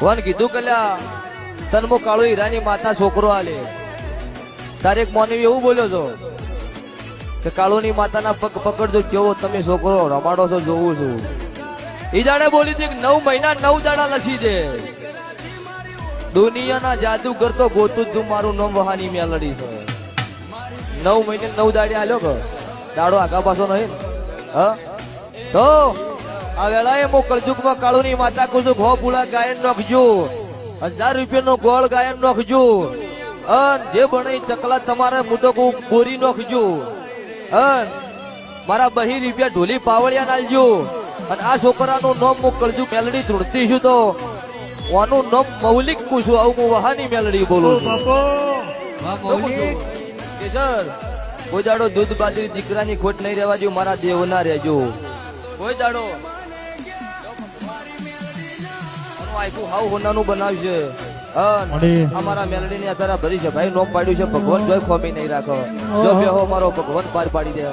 One કીધું કલ્યા તનમો કાળો હીરાની માતા છોકરો આલે. તારે એક મોનવી એવું બોલ્યો છો કે કાળોની માતાના પગ પકડજો, કેવો તમે છોકરો રમાડો છો જોઉં છું. ઈ જાણે બોલી હતી 9 મહિના 9 દાડા લસી દે. દુનિયાના જાદુગર તો ગોતું તું મારું નામ વહાની મેલડી છે. 9 મહિને 9 દાડે આલ્યો કે દાડો આગા પાછો નહીં. હા તો આ વેળાએ મો કળજુગમાં કાળુની માતા કુજુ ઘો પૂળા ગાયન નાખજો, 1000 રૂપિયાનો ગોળ ગાયન નાખજો, અન જે બને ચકલા તમારે હું તો કહું બોરી નાખજો, અન મારા 2 રૂપિયા ઢોલી પાવળિયા નાલજો. અને આ છોકરાનું નામ હું કળજુ મેલડી ધૂળતી છું તો આનું નામ મૌલિક પૂછું. આવું હું વહાની મેલડી બોલું છું. કેસર કોઈ દાડો દૂધ બાજરી દીકરાની ખોટ નહીં રહેવા જો, મારા દેવ ના રહેજો કોઈ દાડો. આખું હાવ હોનાનું બનાવ્યું છે. અમારા મેલડી ની અત્યારે ભરી છે ભાઈ, નોમ પાડ્યું છે ભગવાન. જોઈ ખોમી નહીં રાખો, જો બેહો મારો ભગવાન પાર પાડી દે.